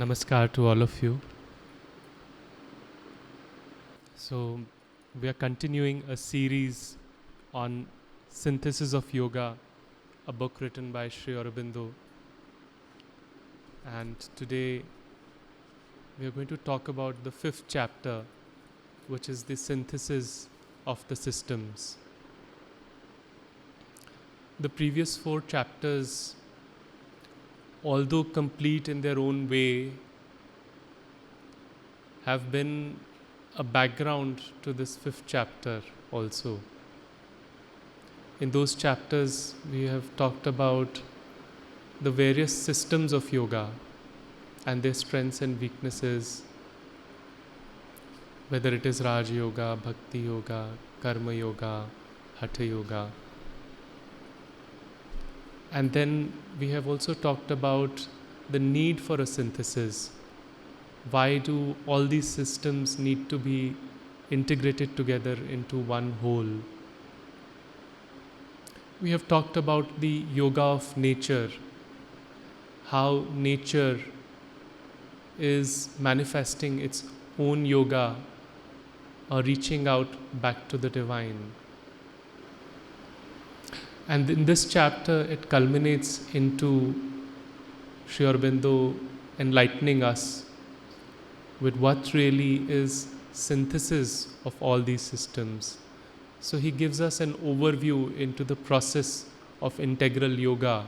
Namaskar to all of you. So, we are continuing a series on Synthesis of Yoga, a book written by Sri Aurobindo. And today we are going to talk about the fifth chapter, which is the synthesis of the systems. The previous four chapters, although complete in their own way, have been a background to this fifth chapter also. In those chapters, we have talked about the various systems of yoga and their strengths and weaknesses, whether it is Raj Yoga, Bhakti Yoga, Karma Yoga, Hatha Yoga. And then we have also talked about the need for a synthesis. Why do all these systems need to be integrated together into one whole? We have talked about the yoga of nature, how nature is manifesting its own yoga or reaching out back to the divine. And in this chapter, it culminates into Sri Aurobindo enlightening us with what really is synthesis of all these systems. So he gives us an overview into the process of integral yoga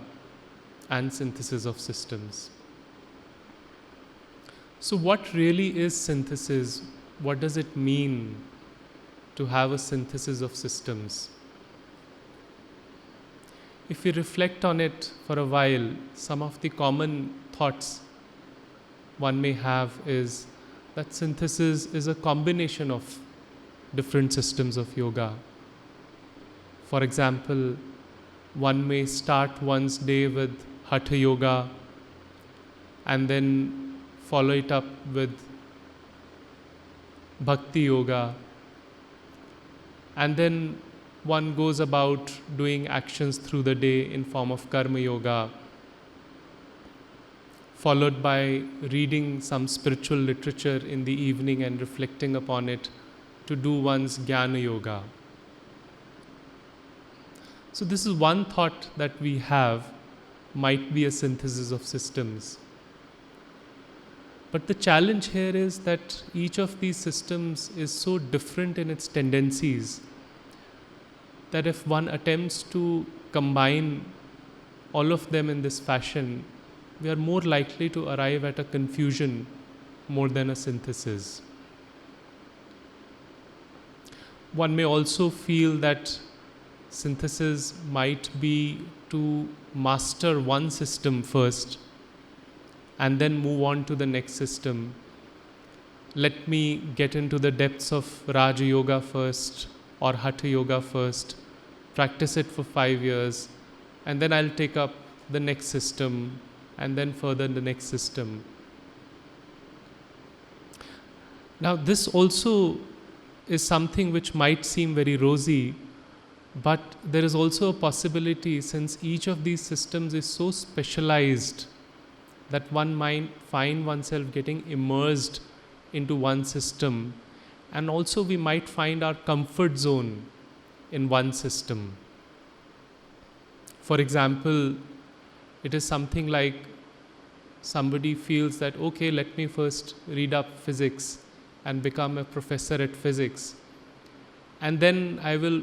and synthesis of systems. So what really is synthesis? What does it mean to have a synthesis of systems? If we reflect on it for a while, some of the common thoughts one may have is that synthesis is a combination of different systems of yoga. For example, one may start one's day with Hatha Yoga and then follow it up with Bhakti Yoga, and then one goes about doing actions through the day in form of Karma Yoga, followed by reading some spiritual literature in the evening and reflecting upon it to do one's Jnana Yoga. So this is one thought that we have might be a synthesis of systems. But the challenge here is that each of these systems is so different in its tendencies that if one attempts to combine all of them in this fashion, we are more likely to arrive at a confusion more than a synthesis. One may also feel that synthesis might be to master one system first and then move on to the next system. Let me get into the depths of Raja Yoga first or Hatha Yoga first, practice it for 5 years, and then I'll take up the next system and then further the next system. Now this also is something which might seem very rosy, but there is also a possibility, since each of these systems is so specialized, that one might find oneself getting immersed into one system, and also we might find our comfort zone in one system. For example, it is something like somebody feels that, okay, let me first read up physics and become a professor at physics, and then I will,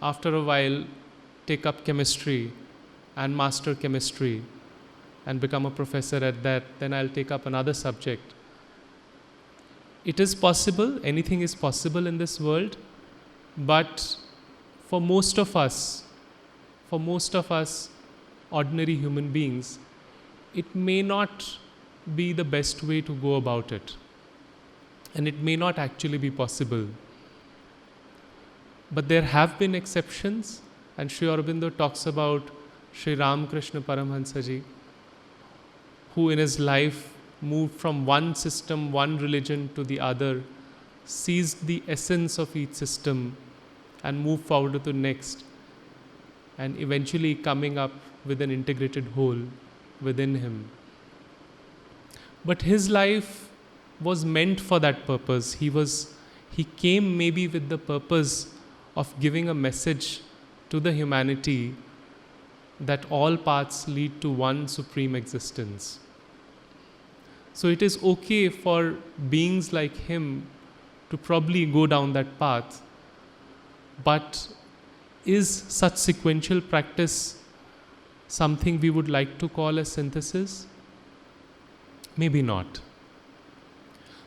after a while, take up chemistry and master chemistry and become a professor at that. Then I'll take up another subject. It is possible, anything is possible in this world, but for most of us, ordinary human beings, it may not be the best way to go about it, and it may not actually be possible. But there have been exceptions, and Sri Aurobindo talks about Sri Ramakrishna Paramahansa Ji, who in his life moved from one system, one religion to the other, seized the essence of each system and moved forward to the next, and eventually coming up with an integrated whole within him. But his life was meant for that purpose. He came maybe with the purpose of giving a message to the humanity that all paths lead to one supreme existence. So it is okay for beings like him to probably go down that path. But is such sequential practice something we would like to call a synthesis? Maybe not.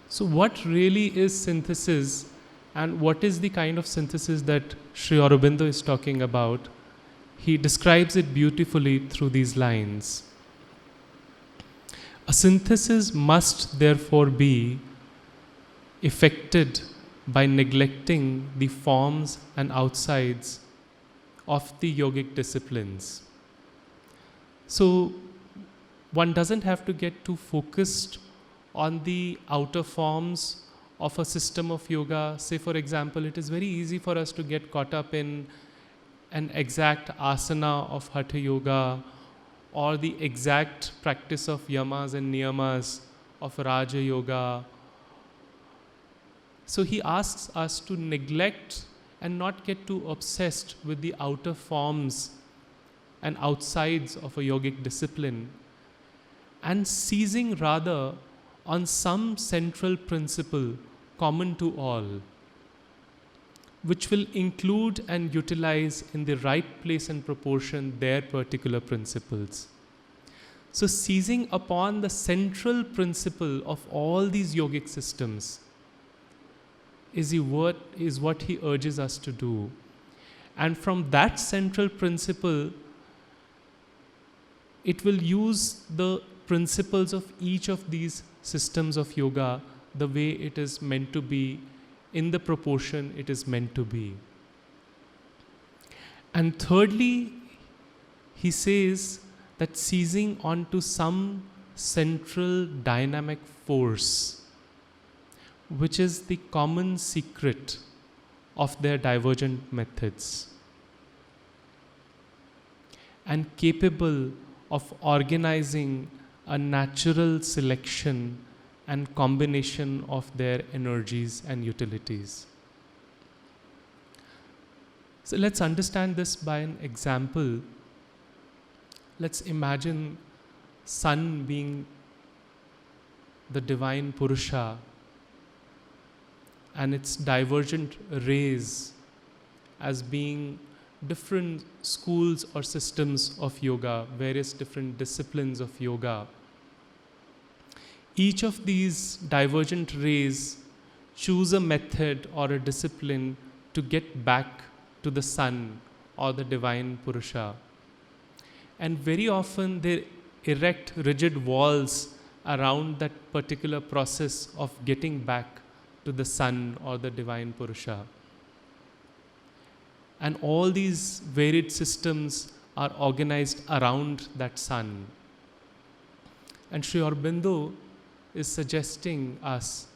So what really is synthesis, and what is the kind of synthesis that Sri Aurobindo is talking about? He describes it beautifully through these lines. A synthesis must therefore be effected by neglecting the forms and outsides of the yogic disciplines. So one doesn't have to get too focused on the outer forms of a system of yoga. Say, for example, it is very easy for us to get caught up in an exact asana of Hatha Yoga or the exact practice of yamas and niyamas of Raja Yoga. So he asks us to neglect and not get too obsessed with the outer forms and outsides of a yogic discipline, and seizing rather on some central principle common to all, which will include and utilize in the right place and proportion their particular principles. So seizing upon the central principle of all these yogic systems is what he urges us to do. And from that central principle, it will use the principles of each of these systems of yoga the way it is meant to be, in the proportion it is meant to be. And thirdly, he says that seizing onto some central dynamic force, which is the common secret of their divergent methods, and capable of organizing a natural selection and combination of their energies and utilities. So let's understand this by an example. Let's imagine sun being the divine Purusha and its divergent rays as being different schools or systems of yoga, various different disciplines of yoga. Each of these divergent rays choose a method or a discipline to get back to the sun or the divine Purusha. And very often they erect rigid walls around that particular process of getting back to the sun or the divine Purusha. And all these varied systems are organized around that sun. And Sri Aurobindo is suggesting us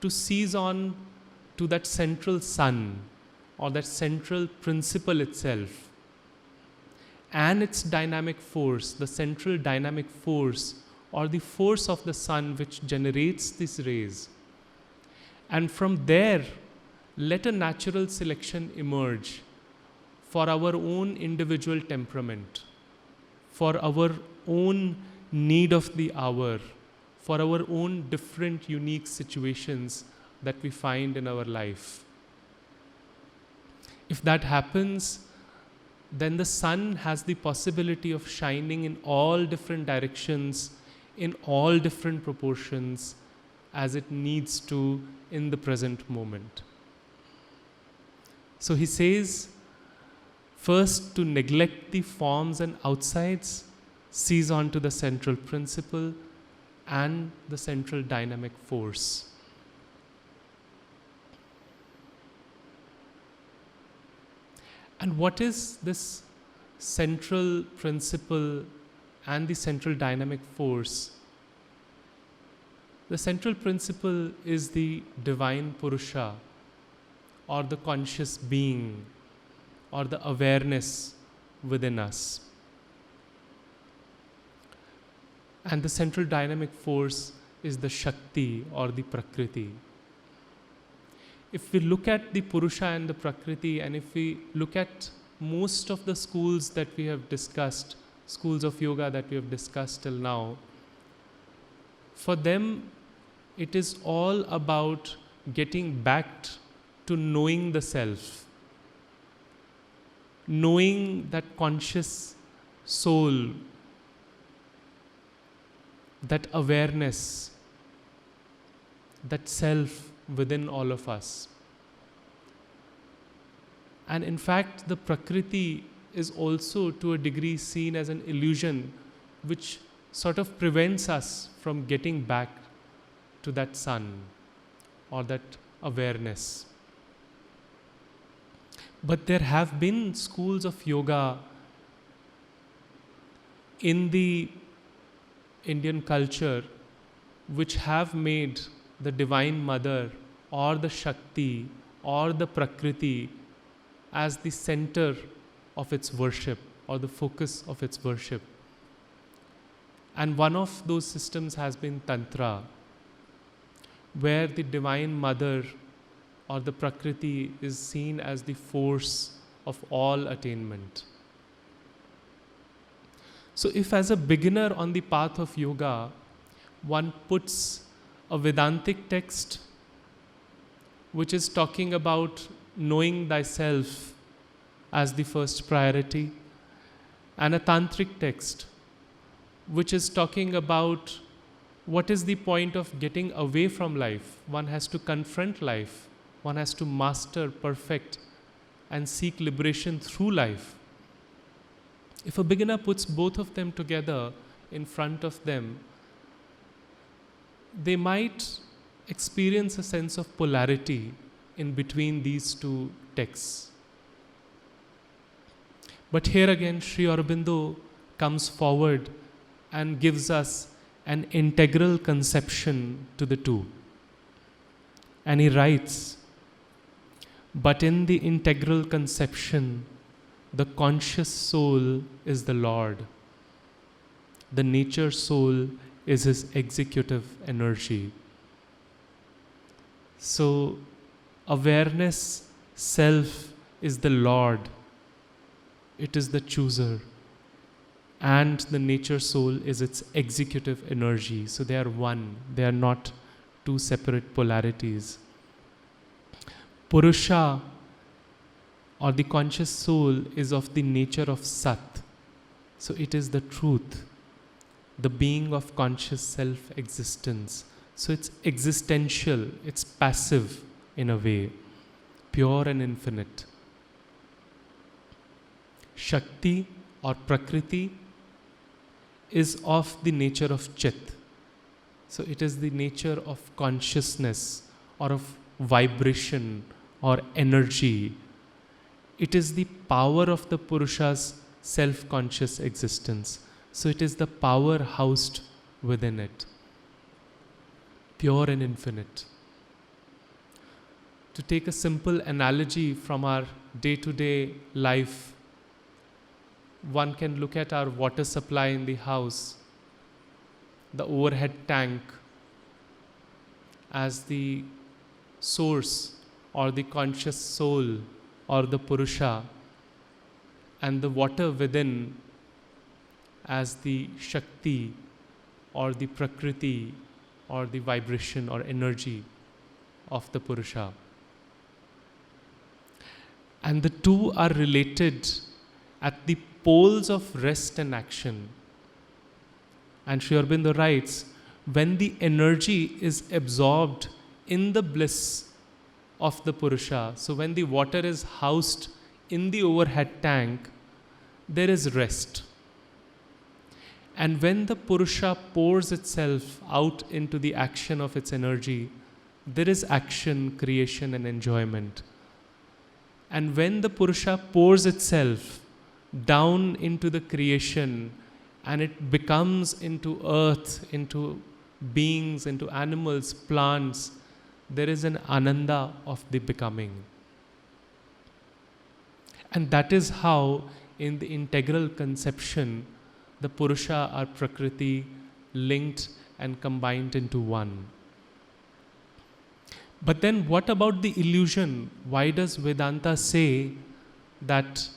to seize on to that central sun or that central principle itself and its dynamic force, the central dynamic force or the force of the sun which generates these rays. And from there, let a natural selection emerge for our own individual temperament, for our own need of the hour, for our own different unique situations that we find in our life. If that happens, then the sun has the possibility of shining in all different directions, in all different proportions, as it needs to in the present moment. So he says, first, to neglect the forms and outsides, seize on to the central principle and the central dynamic force. And what is this central principle and the central dynamic force? The central principle is the divine Purusha, or the conscious being, or the awareness within us. And the central dynamic force is the Shakti or the Prakriti. If we look at the Purusha and the Prakriti, and if we look at most of the schools that we have discussed, schools of yoga that we have discussed till now, for them it is all about getting back to knowing the self, knowing that conscious soul, that awareness, that self within all of us. And in fact, the Prakriti is also to a degree seen as an illusion which sort of prevents us from getting back to that sun or that awareness. But there have been schools of yoga in the Indian culture which have made the Divine Mother or the Shakti or the Prakriti as the center of its worship or the focus of its worship. And one of those systems has been Tantra, where the Divine Mother or the Prakriti is seen as the force of all attainment. So if as a beginner on the path of yoga, one puts a Vedantic text which is talking about knowing thyself as the first priority, and a Tantric text which is talking about what is the point of getting away from life. One has to confront life, one has to master, perfect, and seek liberation through life. If a beginner puts both of them together in front of them, they might experience a sense of polarity in between these two texts. But here again, Sri Aurobindo comes forward and gives us an integral conception to the two. And he writes, "But in the integral conception, the conscious soul is the Lord. The nature soul is his executive energy." So, awareness, self is the Lord. It is the chooser. And the nature soul is its executive energy. So they are one. They are not two separate polarities. Purusha or the conscious soul is of the nature of Sat. So it is the truth, the being of conscious self-existence. So it's existential, it's passive in a way, pure and infinite. Shakti or Prakriti is of the nature of Chit. So it is the nature of consciousness or of vibration or energy. It is the power of the Purusha's self-conscious existence. So it is the power housed within it, pure and infinite. To take a simple analogy from our day-to-day life, one can look at our water supply in the house, the overhead tank, as the source or the conscious soul or the Purusha, and the water within as the Shakti or the Prakriti or the vibration or energy of the Purusha. And the two are related at the poles of rest and action. And Sri Aurobindo writes, when the energy is absorbed in the bliss of the Purusha, so when the water is housed in the overhead tank, there is rest. And when the Purusha pours itself out into the action of its energy, there is action, creation, and enjoyment. And when the Purusha pours itself down into the creation and it becomes into earth, into beings, into animals, plants, there is an ananda of the becoming. And that is how in the integral conception the Purusha or Prakriti linked and combined into one. But then what about the illusion? Why does Vedanta say that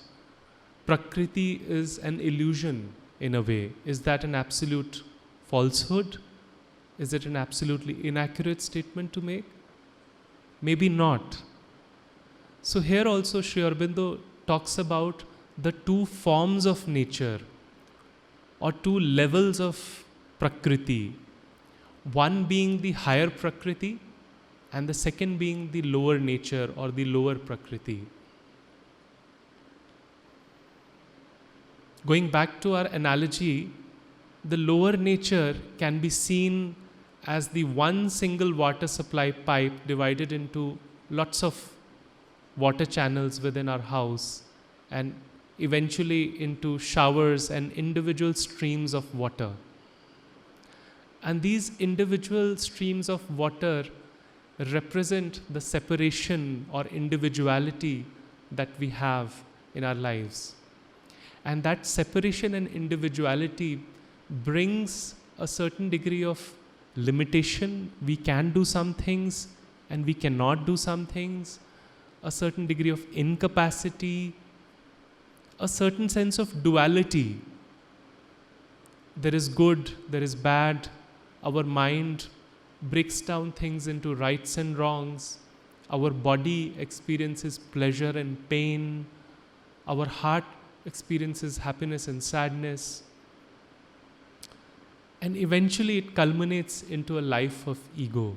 Prakriti is an illusion in a way? Is that an absolute falsehood? Is it an absolutely inaccurate statement to make? Maybe not. So here also Sri Aurobindo talks about the two forms of nature or two levels of Prakriti. One being the higher Prakriti and the second being the lower nature or the lower Prakriti. Going back to our analogy, the lower nature can be seen as the one single water supply pipe divided into lots of water channels within our house and eventually into showers and individual streams of water. And these individual streams of water represent the separation or individuality that we have in our lives. And that separation and individuality brings a certain degree of limitation. We can do some things and we cannot do some things. A certain degree of incapacity, a certain sense of duality. There is good, there is bad. Our mind breaks down things into rights and wrongs. Our body experiences pleasure and pain. Our heart experiences happiness and sadness. And eventually it culminates into a life of ego.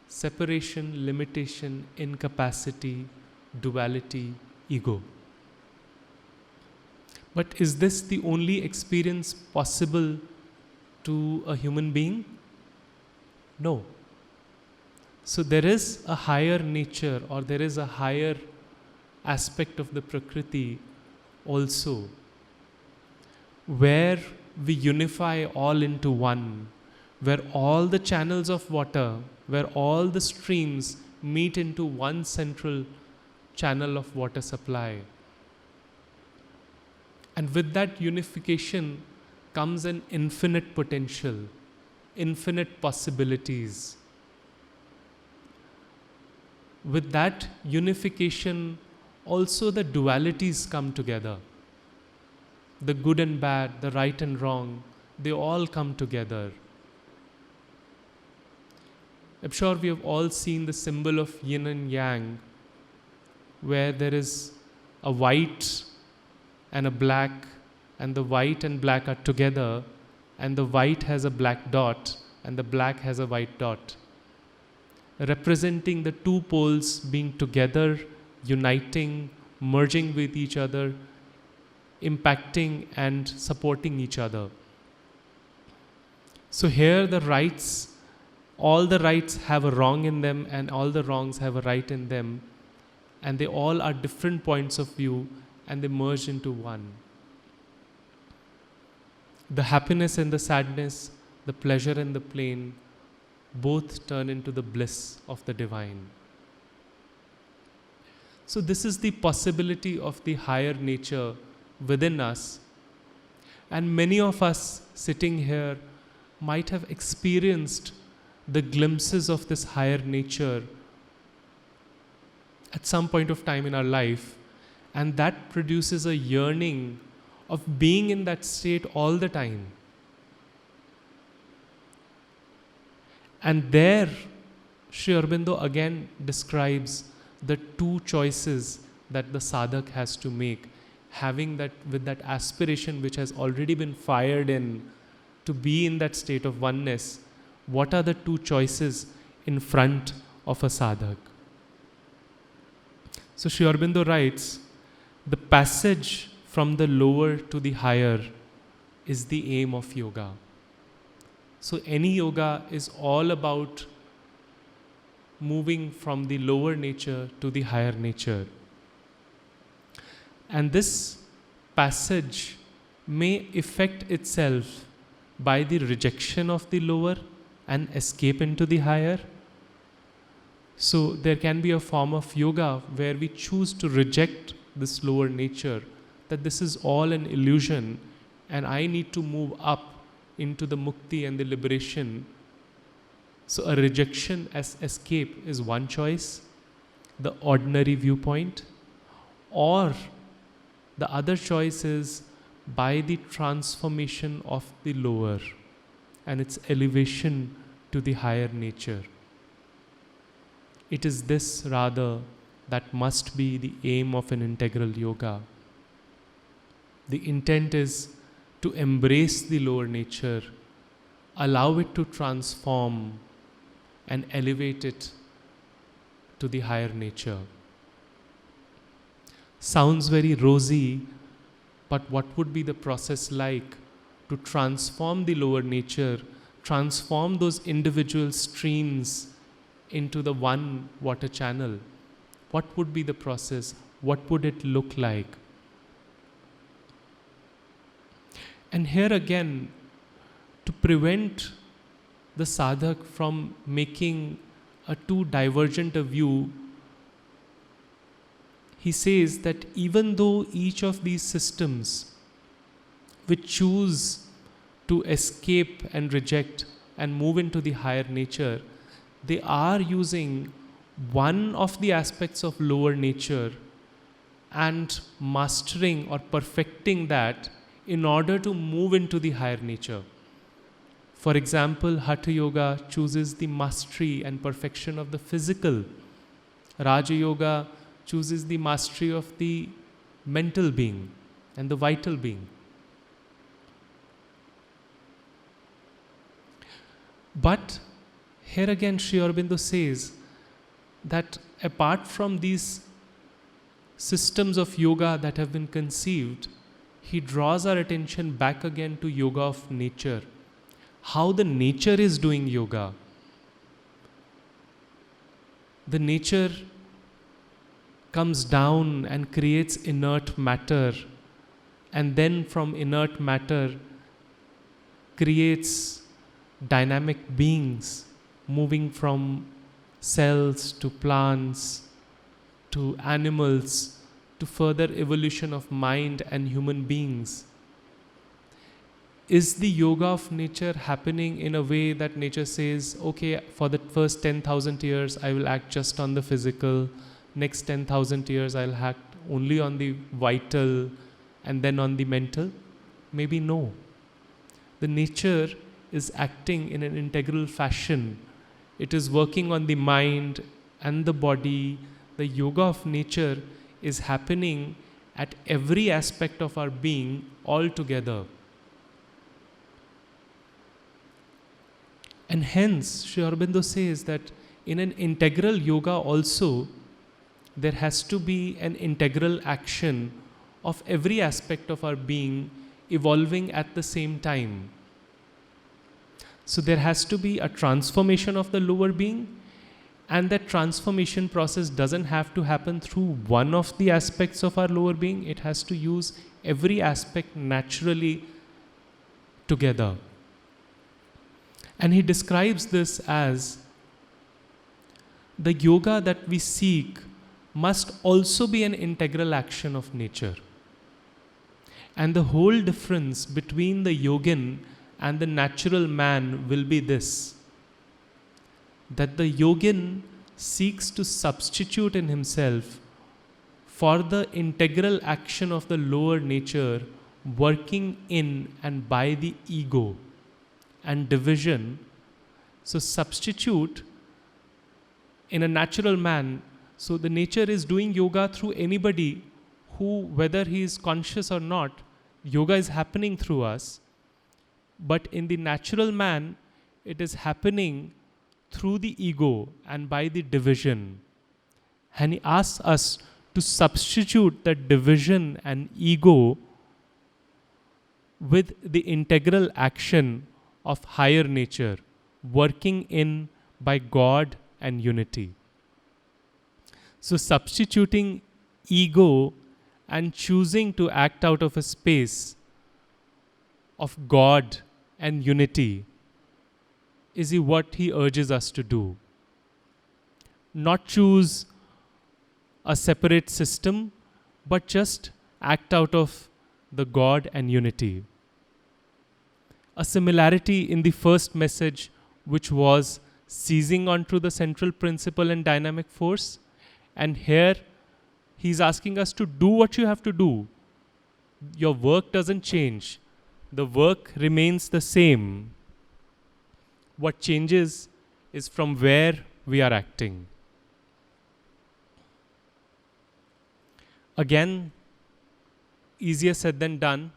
Separation, limitation, incapacity, duality, ego. But is this the only experience possible to a human being? No. So there is a higher nature or there is a higher aspect of the Prakriti also, where we unify all into one, where all the channels of water, where all the streams meet into one central channel of water supply. And with that unification comes an infinite potential, infinite possibilities. With that unification, also the dualities come together. The good and bad, the right and wrong, they all come together. I'm sure we have all seen the symbol of yin and yang, where there is a white and a black, and the white and black are together, and the white has a black dot, and the black has a white dot, representing the two poles being together, uniting, merging with each other, impacting and supporting each other. So here the rights, all the rights have a wrong in them and all the wrongs have a right in them, and they all are different points of view and they merge into one. The happiness and the sadness, the pleasure and the pain, both turn into the bliss of the divine. So this is the possibility of the higher nature within us. And many of us sitting here might have experienced the glimpses of this higher nature at some point of time in our life, and that produces a yearning of being in that state all the time. And there, Sri Aurobindo again describes the two choices that the sadhak has to make, having that with that aspiration which has already been fired in to be in that state of oneness. What are the two choices in front of a sadhak? So Sri Aurobindo writes, the passage from the lower to the higher is the aim of yoga. So any yoga is all about moving from the lower nature to the higher nature. And this passage may effect itself by the rejection of the lower and escape into the higher. So there can be a form of yoga where we choose to reject this lower nature, that this is all an illusion and I need to move up into the mukti and the liberation So a rejection as escape is one choice, the ordinary viewpoint, or the other choice is by the transformation of the lower and its elevation to the higher nature. It is this rather that must be the aim of an integral yoga. The intent is to embrace the lower nature, allow it to transform and elevate it to the higher nature. Sounds very rosy, but what would be the process like to transform the lower nature, transform those individual streams into the one water channel? What would be the process? What would it look like? And here again, to prevent the sadhak from making a too divergent a view, he says that even though each of these systems which choose to escape and reject and move into the higher nature, they are using one of the aspects of lower nature and mastering or perfecting that in order to move into the higher nature. For example, Hatha Yoga chooses the mastery and perfection of the physical. Raja Yoga chooses the mastery of the mental being and the vital being. But here again, Sri Aurobindo says that apart from these systems of yoga that have been conceived, he draws our attention back again to yoga of nature. How the nature is doing yoga. The nature comes down and creates inert matter, and then from inert matter creates dynamic beings moving from cells to plants to animals to further evolution of mind and human beings. Is the yoga of nature happening in a way that nature says, okay, for the first 10,000 years I will act just on the physical, next 10,000 years I'll act only on the vital and then on the mental? Maybe no. The nature is acting in an integral fashion. It is working on the mind and the body. The yoga of nature is happening at every aspect of our being all together. And hence, Sri Aurobindo says that in an integral yoga also, there has to be an integral action of every aspect of our being evolving at the same time. So there has to be a transformation of the lower being, and that transformation process doesn't have to happen through one of the aspects of our lower being. It has to use every aspect naturally together. And he describes this as the yoga that we seek must also be an integral action of nature. And the whole difference between the yogin and the natural man will be this, that the yogin seeks to substitute in himself for the integral action of the lower nature working in and by the ego and division. So substitute in a natural man. So the nature is doing yoga through anybody who, whether he is conscious or not, yoga is happening through us. But in the natural man, it is happening through the ego and by the division. And he asks us to substitute that division and ego with the integral action of higher nature, working in by God and unity. So substituting ego and choosing to act out of a space of God and unity is what he urges us to do. Not choose a separate system, but just act out of the God and unity. A similarity in the first message, which was seizing onto the central principle and dynamic force. And here he's asking us to do what you have to do. Your work doesn't change. The work remains the same. What changes is from where we are acting. Again, easier said than done.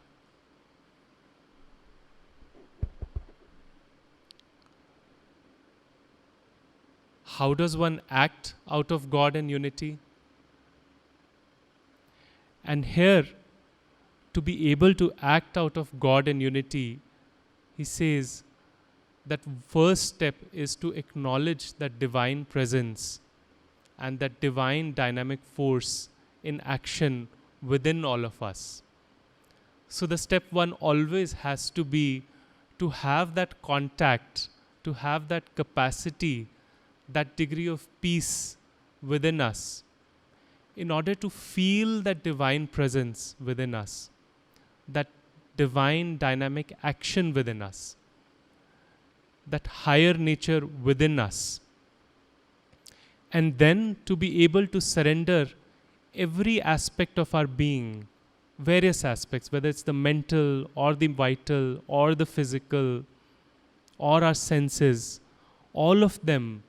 How does one act out of God and unity? And here, to be able to act out of God and unity, he says that first step is to acknowledge that divine presence and that divine dynamic force in action within all of us. So the step one always has to be to have that contact, to have that capacity, that degree of peace within us, in order to feel that divine presence within us, that divine dynamic action within us, that higher nature within us. And then to be able to surrender every aspect of our being, various aspects, whether it's the mental or the vital or the physical or our senses, all of them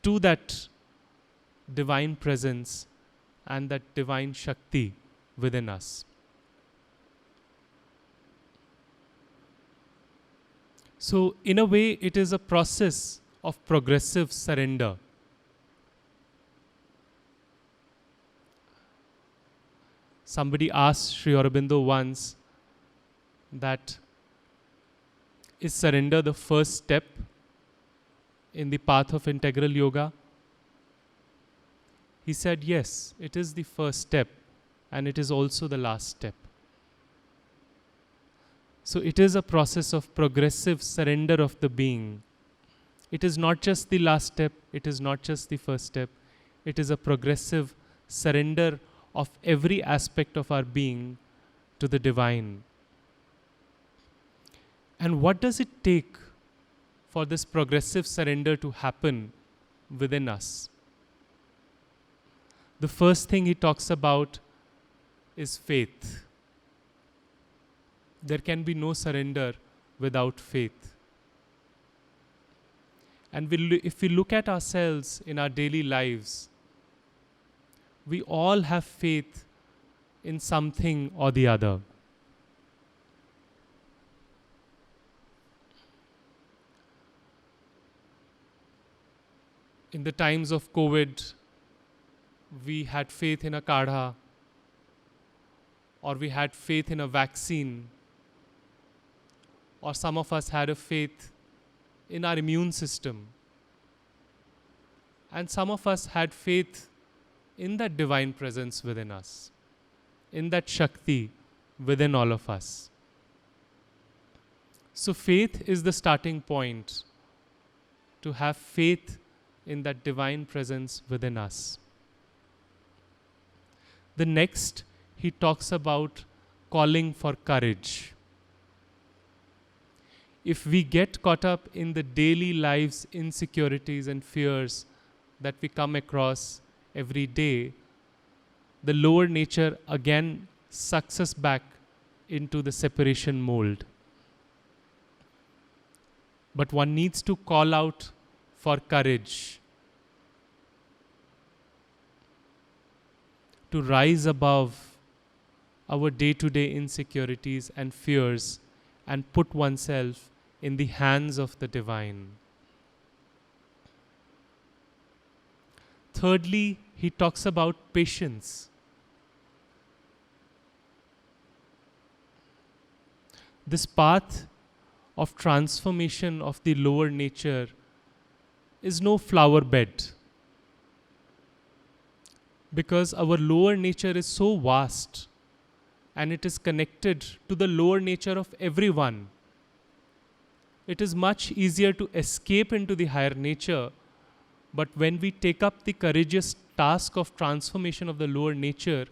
to that divine presence and that divine Shakti within us. So, in a way, it is a process of progressive surrender. Somebody asked Sri Aurobindo once that, is surrender the first step in the path of integral yoga? He said, yes, it is the first step and it is also the last step. So it is a process of progressive surrender of the being. It is not just the last step, it is not just the first step, it is a progressive surrender of every aspect of our being to the divine. And what does it take for this progressive surrender to happen within us? The first thing he talks about is faith. There can be no surrender without faith. And if we look at ourselves in our daily lives, we all have faith in something or the other. In the times of COVID, we had faith in a kadha, or we had faith in a vaccine, or some of us had a faith in our immune system. And some of us had faith in that divine presence within us, in that Shakti within all of us. So faith is the starting point, to have faith in that divine presence within us. The next, he talks about calling for courage. If we get caught up in the daily life's insecurities and fears that we come across every day, the lower nature again sucks us back into the separation mold. But one needs to call out for courage, to rise above our day-to-day insecurities and fears and put oneself in the hands of the divine. Thirdly, he talks about patience. This path of transformation of the lower nature is no flower bed, because our lower nature is so vast and it is connected to the lower nature of everyone. It is much easier to escape into the higher nature, but when we take up the courageous task of transformation of the lower nature,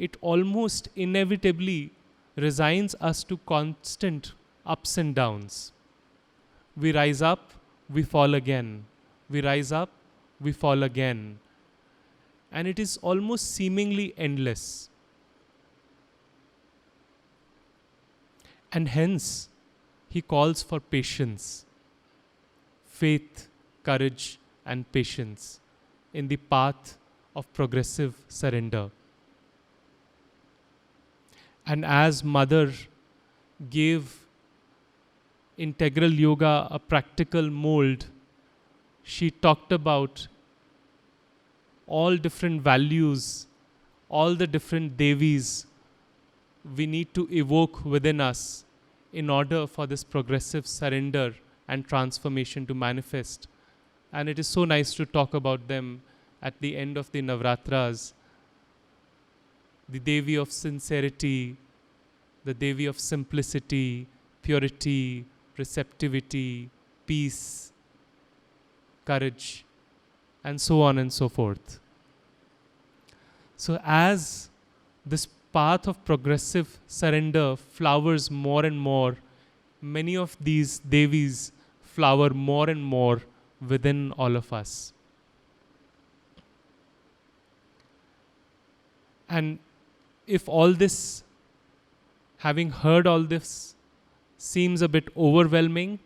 it almost inevitably resigns us to constant ups and downs. We rise up, we fall again. We rise up, we fall again. And it is almost seemingly endless. And hence, he calls for patience, faith, courage, and patience in the path of progressive surrender. And as Mother gave integral yoga a practical mold, she talked about all different values, all the different devis we need to evoke within us in order for this progressive surrender and transformation to manifest. And it is so nice to talk about them at the end of the Navratras. The Devi of sincerity, the Devi of simplicity, purity, receptivity, peace, courage, and so on and so forth. So as this path of progressive surrender flowers more and more, many of these Devis flower more and more within all of us. And if all this, having heard all this, seems a bit overwhelming,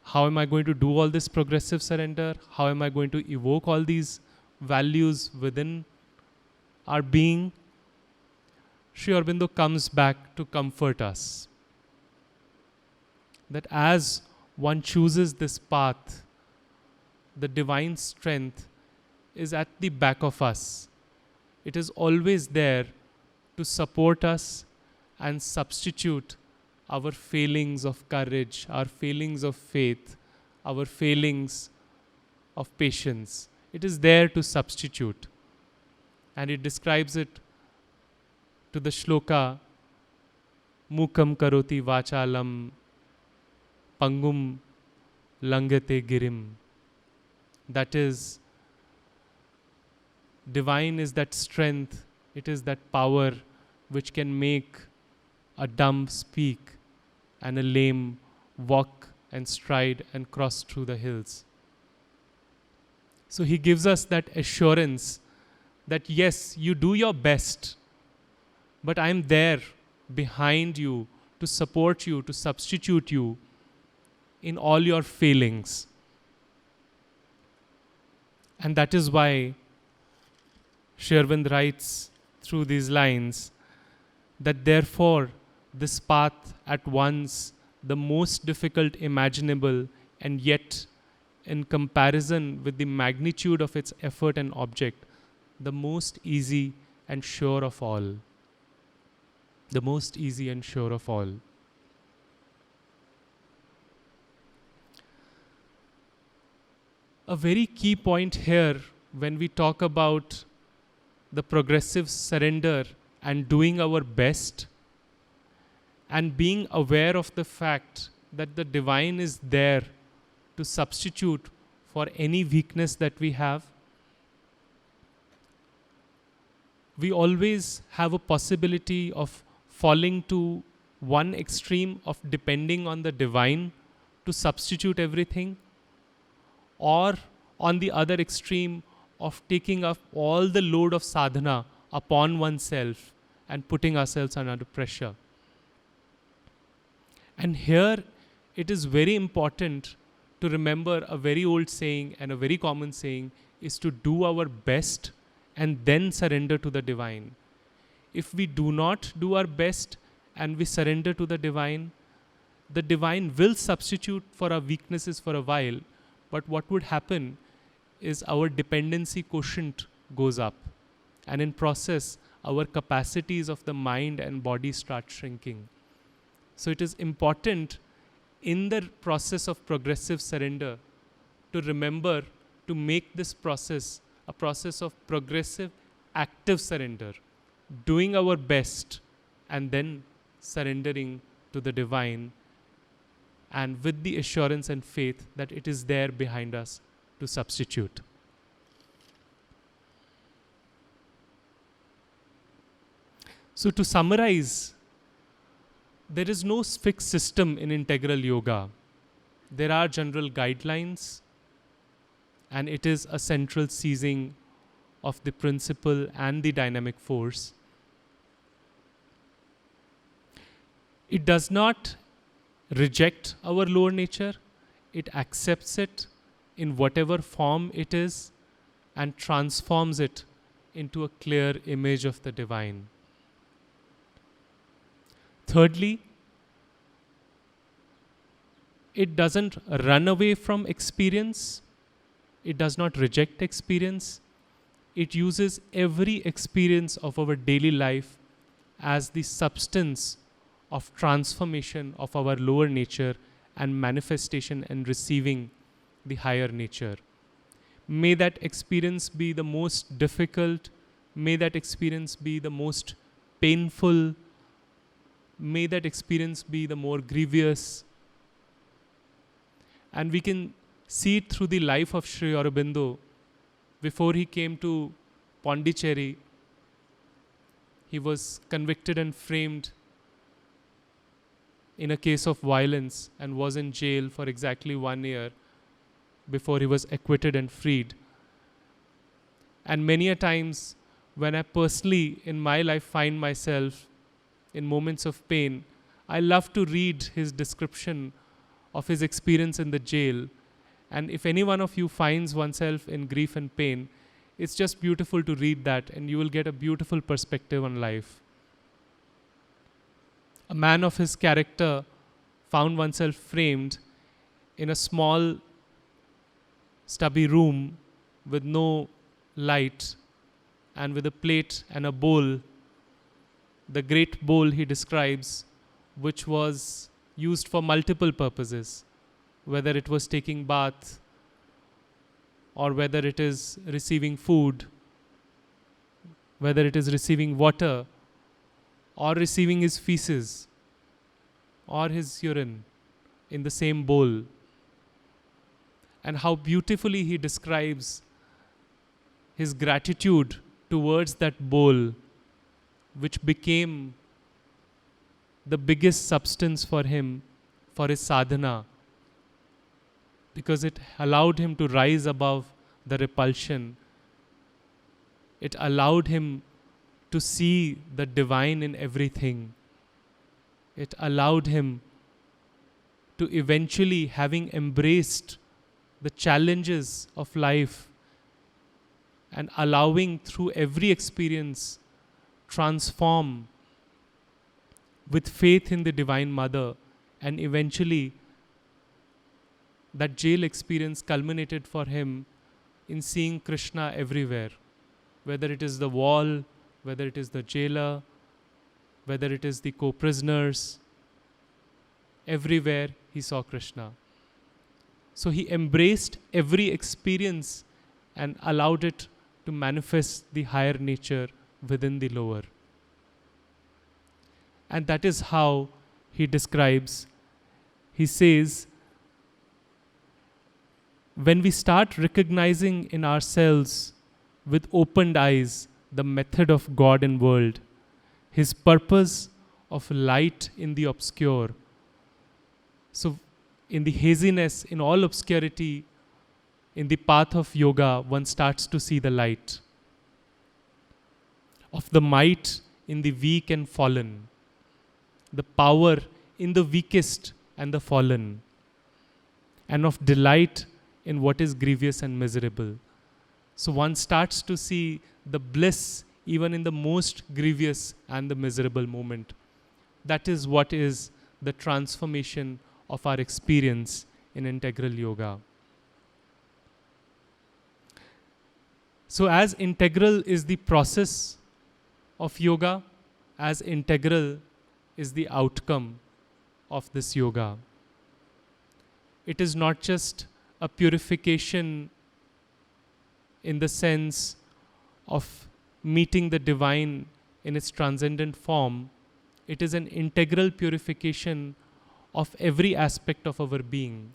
how am I going to do all this progressive surrender? How am I going to evoke all these values within our being? Sri Aurobindo comes back to comfort us. That as one chooses this path, the divine strength is at the back of us. It is always there to support us and substitute our failings of courage, our failings of faith, our failings of patience. It is there to substitute. And it describes it to the shloka, Mukam karoti vachalam, pangum langate girim. That is, divine is that strength, it is that power which can make a dumb speak and a lame walk and stride and cross through the hills. So he gives us that assurance that yes, you do your best, but I am there behind you to support you, to substitute you in all your failings. And that is why Sri Aurobindo writes through these lines that therefore this path at once the most difficult imaginable, and yet in comparison with the magnitude of its effort and object, the most easy and sure of all. The most easy and sure of all. A very key point here when we talk about the progressive surrender and doing our best and being aware of the fact that the divine is there to substitute for any weakness that we have. We always have a possibility of falling to one extreme of depending on the divine to substitute everything, or on the other extreme of taking up all the load of sadhana upon oneself and putting ourselves under pressure. And here it is very important to remember a very old saying and a very common saying is to do our best and then surrender to the divine. If we do not do our best and we surrender to the divine will substitute for our weaknesses for a while, but what would happen is our dependency quotient goes up, and in process our capacities of the mind and body start shrinking. So it is important in the process of progressive surrender to remember to make this process a process of progressive active surrender, doing our best and then surrendering to the divine, and with the assurance and faith that it is there behind us to substitute. So to summarize, there is no fixed system in integral yoga. There are general guidelines, and it is a central seizing of the principle and the dynamic force. It does not reject our lower nature, it accepts it in whatever form it is and transforms it into a clear image of the divine. Thirdly, it doesn't run away from experience, it does not reject experience. It uses every experience of our daily life as the substance of transformation of our lower nature and manifestation and receiving the higher nature. May that experience be the most difficult, may that experience be the most painful, may that experience be the more grievous. And we can see it through the life of Sri Aurobindo. Before he came to Pondicherry, he was convicted and framed in a case of violence and was in jail for exactly 1 year before he was acquitted and freed. And many a times when I personally in my life find myself in moments of pain, I love to read his description of his experience in the jail. And if any one of you finds oneself in grief and pain, it's just beautiful to read that, and you will get a beautiful perspective on life. A man of his character found oneself framed in a small, stubby room with no light and with a plate and a bowl, the great bowl he describes, which was used for multiple purposes, whether it was taking bath or whether it is receiving food, whether it is receiving water or receiving his feces or his urine in the same bowl. And how beautifully he describes his gratitude towards that bowl, which became the biggest substance for him for his sadhana, because it allowed him to rise above the repulsion. It allowed him to see the divine in everything. It allowed him to eventually, having embraced the challenges of life and allowing through every experience, transform with faith in the Divine Mother, and eventually that jail experience culminated for him in seeing Krishna everywhere, whether it is the wall, whether it is the jailer, whether it is the co-prisoners, everywhere he saw Krishna. So he embraced every experience and allowed it to manifest the higher nature within the lower. And that is how he describes, he says, when we start recognizing in ourselves with opened eyes the method of God and world, his purpose of light in the obscure. So in the haziness, in all obscurity, in the path of yoga, one starts to see the light of the might in the weak and fallen, the power in the weakest and the fallen, and of delight in what is grievous and miserable. So one starts to see the bliss even in the most grievous and the miserable moment. That is what is the transformation of our experience in integral yoga. So as integral is the process of yoga, as integral is the outcome of this yoga. It is not just a purification in the sense of meeting the divine in its transcendent form. It is an integral purification of every aspect of our being.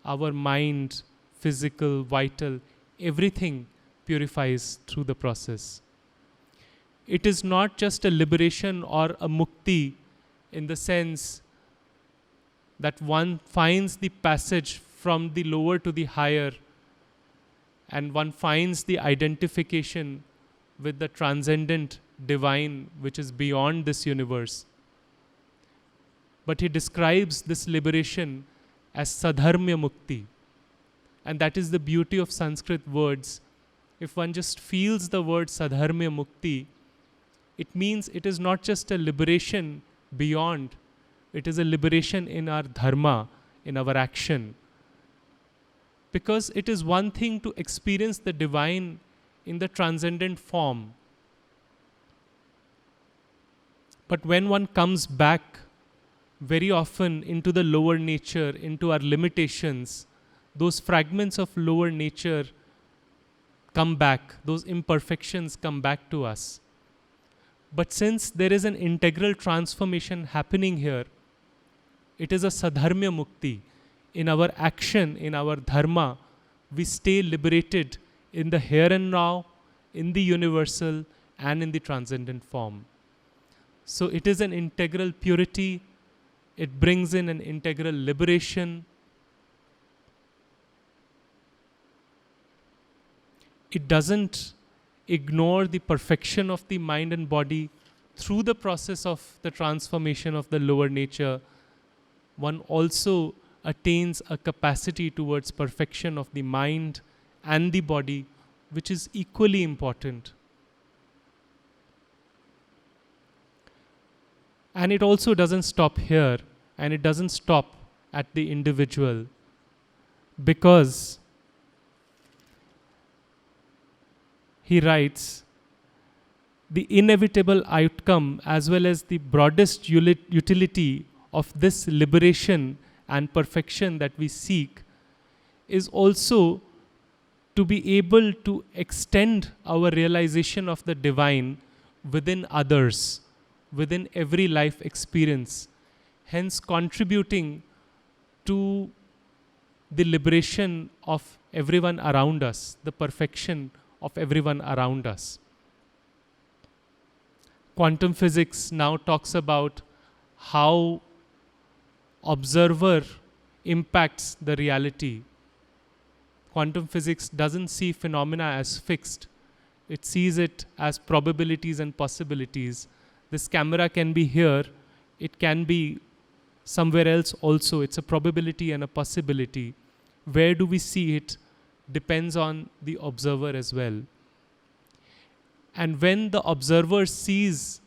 Our mind, physical, vital, everything purifies through the process. It is not just a liberation or a mukti in the sense that one finds the passage from the lower to the higher, and one finds the identification with the transcendent divine which is beyond this universe. But he describes this liberation as sadharmya mukti. And that is the beauty of Sanskrit words. If one just feels the word sadharmya mukti, it means it is not just a liberation beyond, it is a liberation in our dharma, in our action. Because it is one thing to experience the divine in the transcendent form. But when one comes back very often into the lower nature, into our limitations, those fragments of lower nature come back, those imperfections come back to us. But since there is an integral transformation happening here, it is a sadharmya mukti. In our action, in our dharma, we stay liberated in the here and now, in the universal, and in the transcendent form. So it is an integral purity. It brings in an integral liberation. It doesn't ignore the perfection of the mind and body. Through the process of the transformation of the lower nature, one also attains a capacity towards perfection of the mind and the body, which is equally important. And it also doesn't stop here, and it doesn't stop at the individual, because he writes, the inevitable outcome as well as the broadest utility of this liberation and perfection that we seek is also to be able to extend our realization of the divine within others, within every life experience, hence contributing to the liberation of everyone around us, the perfection of everyone around us. Quantum physics now talks about how observer impacts the reality. Quantum physics doesn't see phenomena as fixed. It sees it as probabilities and possibilities. This camera can be here. It can be somewhere else also. It's a probability and a possibility. Where do we see it depends on the observer as well. And when the observer sees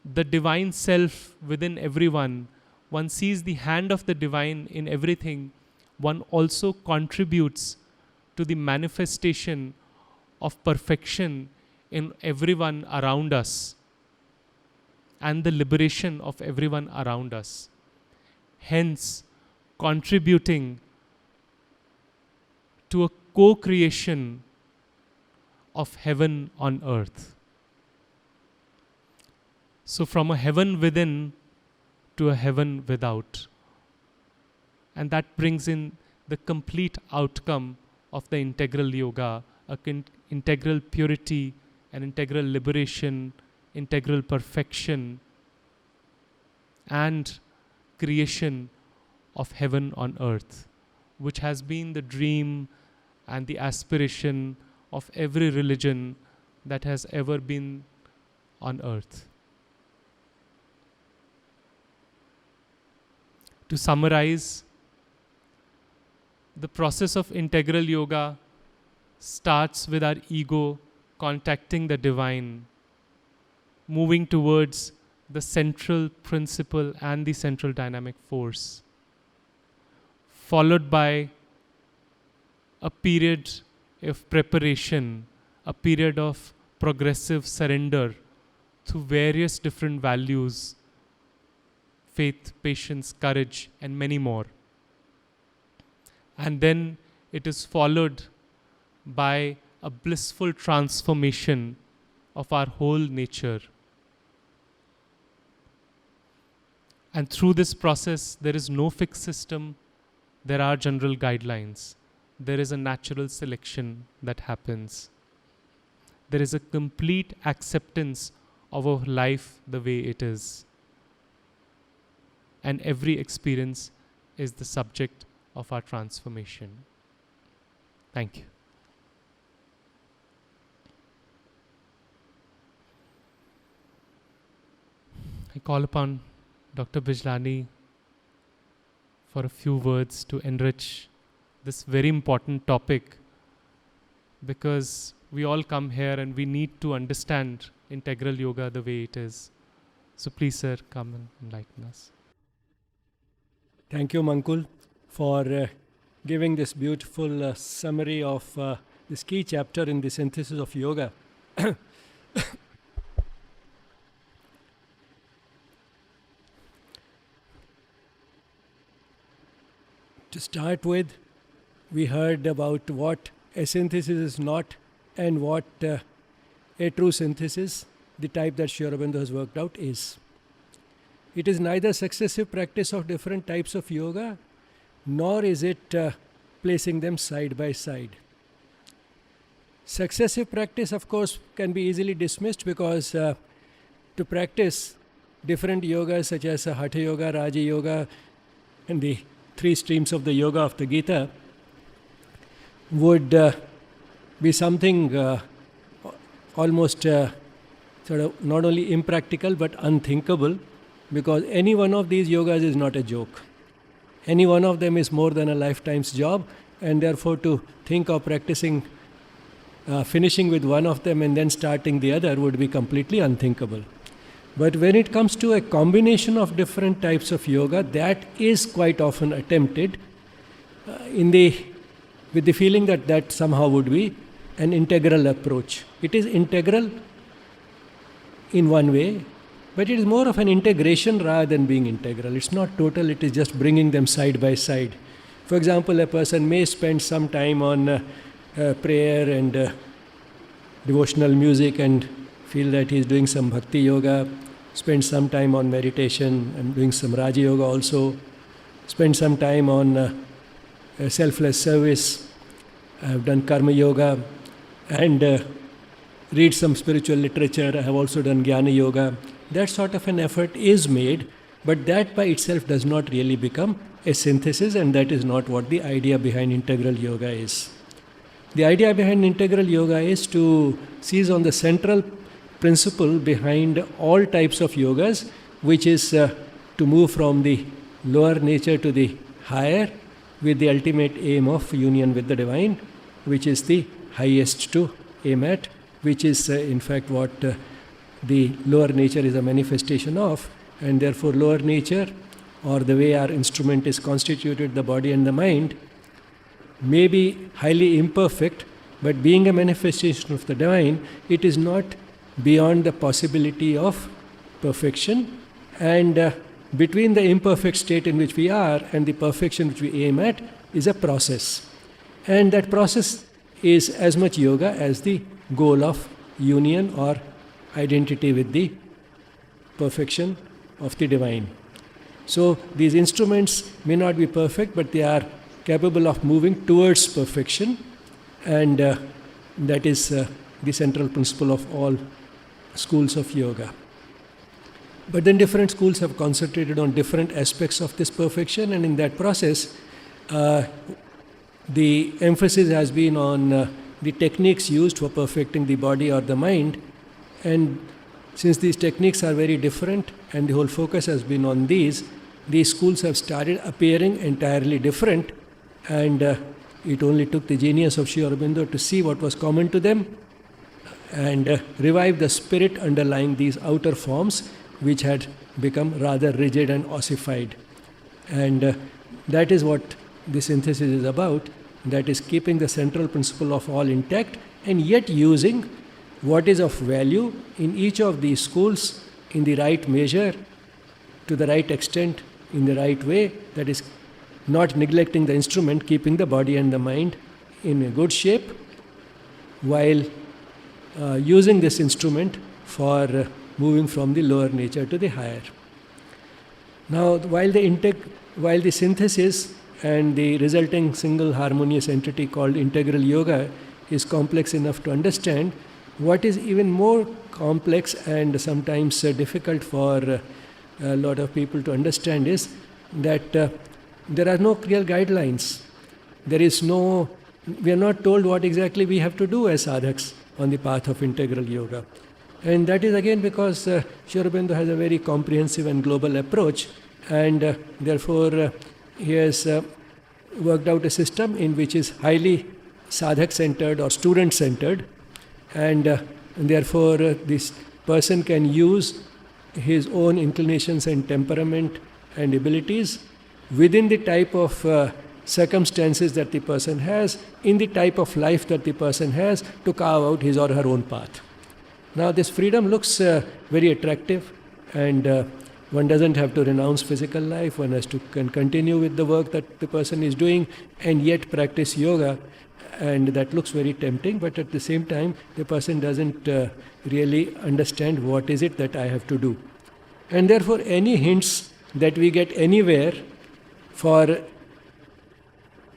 the divine self within everyone, one sees the hand of the divine in everything, one also contributes to the manifestation of perfection in everyone around us and the liberation of everyone around us. Hence, contributing to a co-creation of heaven on earth. So from a heaven within to a heaven without. And that brings in the complete outcome of the integral yoga, integral purity, an integral liberation, integral perfection, and creation of heaven on earth, which has been the dream and the aspiration of every religion that has ever been on earth. To summarize, the process of integral yoga starts with our ego contacting the divine, moving towards the central principle and the central dynamic force, followed by a period of preparation, a period of progressive surrender to various different values, faith, patience, courage, and many more. And then it is followed by a blissful transformation of our whole nature. And through this process, there is no fixed system. There are general guidelines. There is a natural selection that happens. There is a complete acceptance of our life the way it is. And every experience is the subject of our transformation. Thank you. I call upon Dr. Bijlani for a few words to enrich this very important topic, because we all come here and we need to understand integral yoga the way it is. So please, sir, come and enlighten us. Thank you, Mankul, for giving this beautiful summary of this key chapter in the synthesis of yoga. To start with, we heard about what a synthesis is not and what a true synthesis, the type that Sri Aurobindo has worked out, is. It is neither successive practice of different types of yoga, nor is it placing them side by side. Successive practice, of course, can be easily dismissed because to practice different yogas such as Hatha Yoga, Raja Yoga, and the 3 streams of the yoga of the Gita would be something almost sort of not only impractical but unthinkable, because any one of these yogas is not a joke. Any one of them is more than a lifetime's job, and therefore to think of practicing, finishing with one of them and then starting the other would be completely unthinkable. But when it comes to a combination of different types of yoga, that is quite often attempted with the feeling that somehow would be an integral approach. It is integral in one way, but it is more of an integration rather than being integral. It's not total, it is just bringing them side by side. For example, a person may spend some time on prayer and devotional music and feel that he is doing some bhakti yoga, spend some time on meditation and doing some Raja Yoga also, spend some time on selfless service. I have done Karma Yoga and read some spiritual literature. I have also done Jnana Yoga. That sort of an effort is made, but that by itself does not really become a synthesis, and that is not what the idea behind integral yoga is. The idea behind integral yoga is to seize on the central principle behind all types of yogas, which is to move from the lower nature to the higher with the ultimate aim of union with the divine, which is the highest to aim at, which is in fact what the lower nature is a manifestation of, and therefore lower nature, or the way our instrument is constituted, the body and the mind, may be highly imperfect, but being a manifestation of the divine, it is not beyond the possibility of perfection, and between the imperfect state in which we are and the perfection which we aim at is a process. And that process is as much yoga as the goal of union or identity with the perfection of the divine. So these instruments may not be perfect, but they are capable of moving towards perfection, and that is the central principle of all schools of yoga. But then different schools have concentrated on different aspects of this perfection, and in that process the emphasis has been on the techniques used for perfecting the body or the mind. And since these techniques are very different and the whole focus has been on these schools have started appearing entirely different, and it only took the genius of Sri Aurobindo to see what was common to them and revive the spirit underlying these outer forms, which had become rather rigid and ossified. And that is what the synthesis is about, that is keeping the central principle of all intact and yet using what is of value in each of these schools in the right measure, to the right extent, in the right way, that is not neglecting the instrument, keeping the body and the mind in a good shape, while using this instrument for moving from the lower nature to the higher. Now, while the synthesis and the resulting single harmonious entity called integral yoga is complex enough to understand, what is even more complex and sometimes difficult for a lot of people to understand is that there are no clear guidelines. There is no, we are not told what exactly we have to do as sadhaks on the path of integral yoga. And that is again because Sri Aurobindo has a very comprehensive and global approach, and therefore he has worked out a system in which is highly sadhak-centered or student-centered, and therefore this person can use his own inclinations and temperament and abilities within the type of circumstances that the person has, in the type of life that the person has, to carve out his or her own path. Now this freedom looks very attractive, and one doesn't have to renounce physical life, one has to can continue with the work that the person is doing and yet practice yoga, and that looks very tempting, but at the same time the person doesn't really understand what is it that I have to do. And therefore any hints that we get anywhere for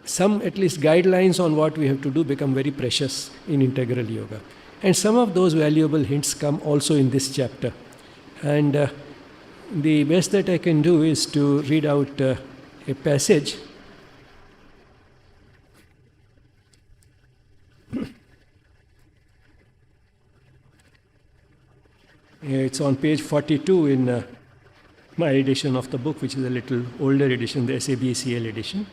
some at least guidelines on what we have to do become very precious in integral yoga. And some of those valuable hints come also in this chapter. And the best that I can do is to read out a passage. It's on page 42 in my edition of the book, which is a little older edition, the SABCL edition.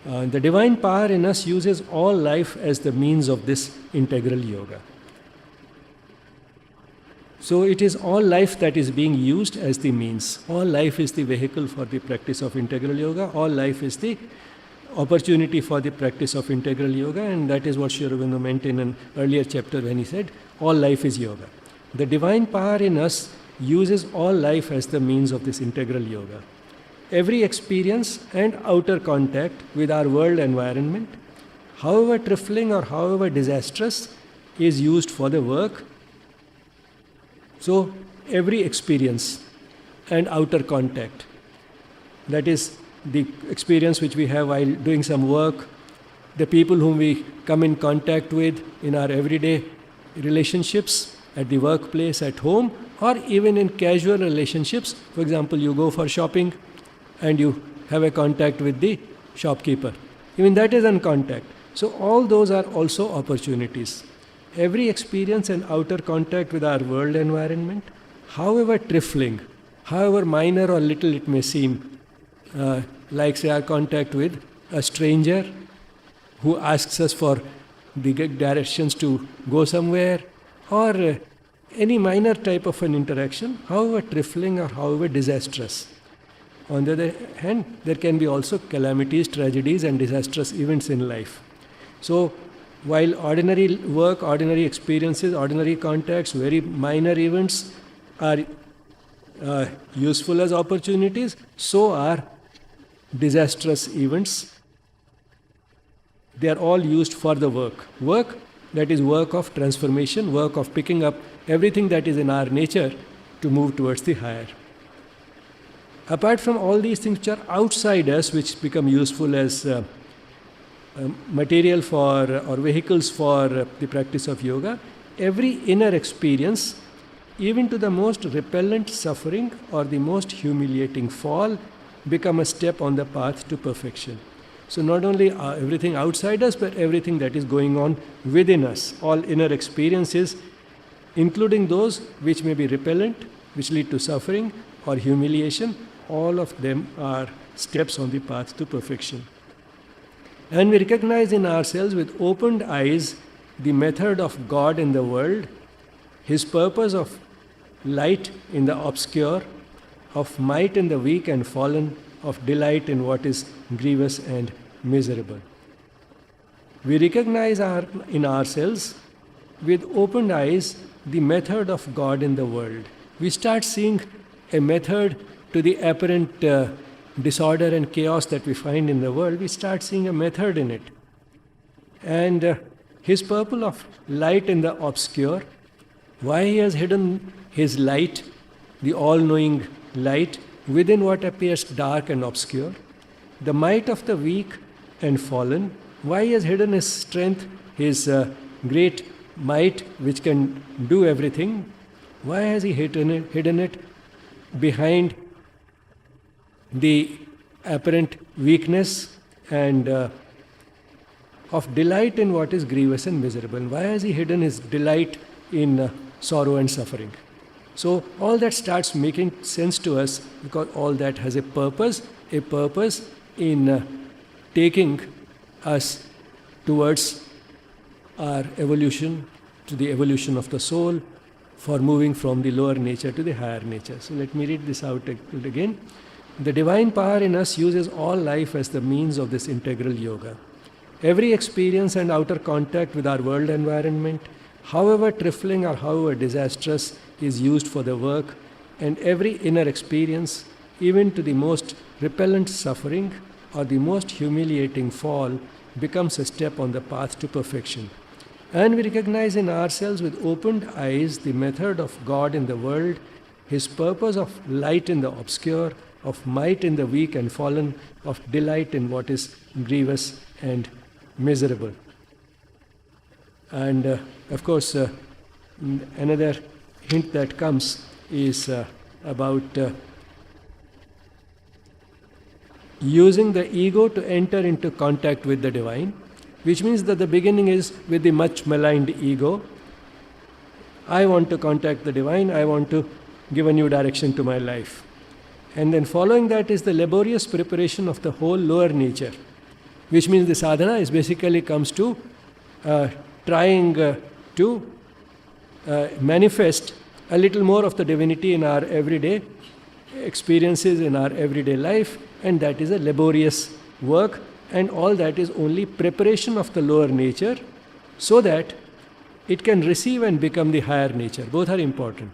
The divine power in us uses all life as the means of this integral yoga. So it is all life that is being used as the means. All life is the vehicle for the practice of integral yoga. All life is the opportunity for the practice of integral yoga, and that is what Sri Aurobindo meant in an earlier chapter when he said, all life is yoga. The divine power in us uses all life as the means of this integral yoga. Every experience and outer contact with our world environment, however trifling or however disastrous, is used for the work. So, every experience and outer contact, that is the experience which we have while doing some work, the people whom we come in contact with in our everyday relationships, at the workplace, at home, or even in casual relationships. For example, you go for shopping and you have a contact with the shopkeeper. Even that is a contact. So all those are also opportunities. Every experience and outer contact with our world environment, however trifling, however minor or little it may seem, like say our contact with a stranger who asks us for the directions to go somewhere, or any minor type of an interaction, however trifling or however disastrous. On the other hand, there can be also calamities, tragedies and disastrous events in life. So, while ordinary work, ordinary experiences, ordinary contacts, very minor events are useful as opportunities, so are disastrous events. They are all used for the work. Work, that is work of transformation, work of picking up everything that is in our nature to move towards the higher. Apart from all these things which are outside us, which become useful as material for or vehicles for the practice of yoga, every inner experience, even to the most repellent suffering or the most humiliating fall, become a step on the path to perfection. So not only everything outside us, but everything that is going on within us, all inner experiences, including those which may be repellent, which lead to suffering or humiliation, all of them are steps on the path to perfection. And we recognize in ourselves with opened eyes the method of God in the world, His purpose of light in the obscure, of might in the weak and fallen, of delight in what is grievous and miserable. We recognize in ourselves with opened eyes the method of God in the world. We start seeing a method to the apparent disorder and chaos that we find in the world. We start seeing a method in it. And His purpose of light in the obscure, why He has hidden His light, the all-knowing light, within what appears dark and obscure, the might of the weak and fallen, why He has hidden His strength, His great might which can do everything, why has He hidden it behind the apparent weakness and of delight in what is grievous and miserable. Why has he hidden his delight in sorrow and suffering? So all that starts making sense to us because all that has a purpose in taking us towards our evolution, to the evolution of the soul, for moving from the lower nature to the higher nature. So let me read this out again. The divine power in us uses all life as the means of this integral yoga. Every experience and outer contact with our world environment, however trifling or however disastrous, is used for the work, and every inner experience, even to the most repellent suffering or the most humiliating fall, becomes a step on the path to perfection. And we recognize in ourselves with opened eyes the method of God in the world, His purpose of light in the obscure, of might in the weak and fallen, of delight in what is grievous and miserable. And of course, another hint that comes is about using the ego to enter into contact with the divine, which means that the beginning is with the much maligned ego. I want to contact the divine, I want to give a new direction to my life. And then following that is the laborious preparation of the whole lower nature, which means the sadhana is basically comes to trying to manifest a little more of the divinity in our everyday experiences, in our everyday life, and that is a laborious work, and all that is only preparation of the lower nature so that it can receive and become the higher nature. Both are important.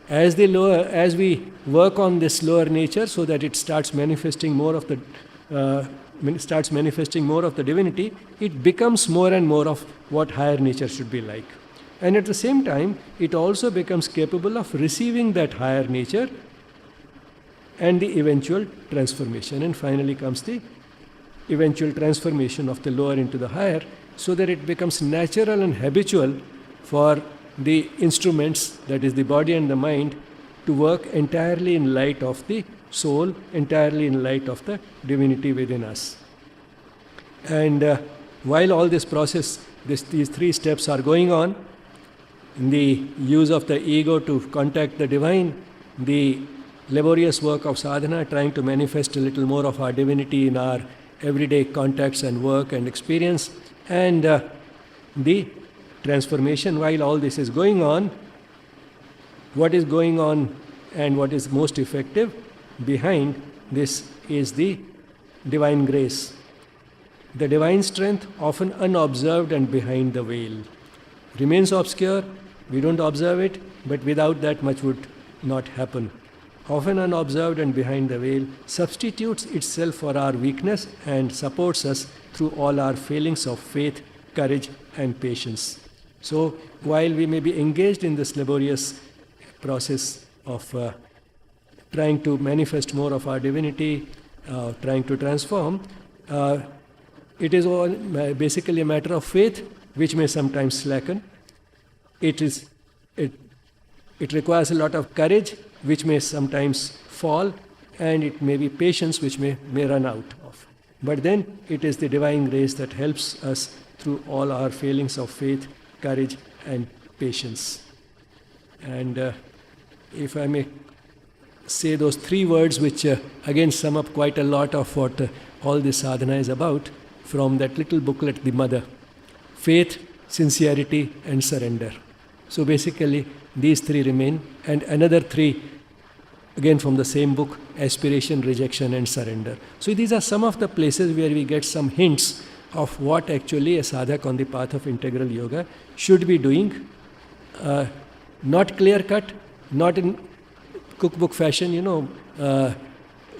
As we work on this lower nature so that it starts manifesting more of the divinity, it becomes more and more of what higher nature should be like. And at the same time, it also becomes capable of receiving that higher nature and the eventual transformation. And finally comes the eventual transformation of the lower into the higher, so that it becomes natural and habitual for the instruments, that is the body and the mind, to work entirely in light of the soul, entirely in light of the divinity within us. And while all this process, these three steps are going on, in the use of the ego to contact the divine, the laborious work of sadhana, trying to manifest a little more of our divinity in our everyday contacts and work and experience, and the transformation. While all this is going on, what is going on and what is most effective behind this is the divine grace. The divine strength, often unobserved and behind the veil, remains obscure. We don't observe it, but without that much would not happen. Often unobserved and behind the veil, substitutes itself for our weakness and supports us through all our failings of faith, courage, and patience. So, while we may be engaged in this laborious process of trying to manifest more of our divinity, trying to transform, it is all basically a matter of faith, which may sometimes slacken. It requires a lot of courage, which may sometimes fall, and it may be patience, which may run out of. But then it is the divine grace that helps us through all our failings of faith, courage, and patience. And if I may say those three words, which again sum up quite a lot of what all this sadhana is about, from that little booklet, The Mother: faith, sincerity, and surrender. So basically, these three remain, and another three, again from the same book: aspiration, rejection, and surrender. So these are some of the places where we get some hints of what actually a sadhak on the path of integral yoga should be doing. Not clear-cut, not in cookbook fashion,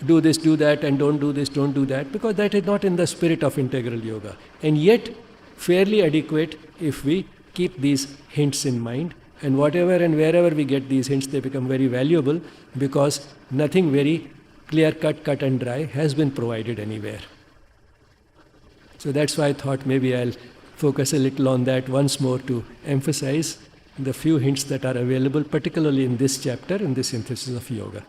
do this, do that, and don't do this, don't do that, because that is not in the spirit of integral yoga. And yet, fairly adequate if we keep these hints in mind. And whatever and wherever we get these hints, they become very valuable, because nothing very clear-cut, cut and dry has been provided anywhere. So that's why I thought maybe I'll focus a little on that once more to emphasize the few hints that are available, particularly in this chapter, in this synthesis of yoga.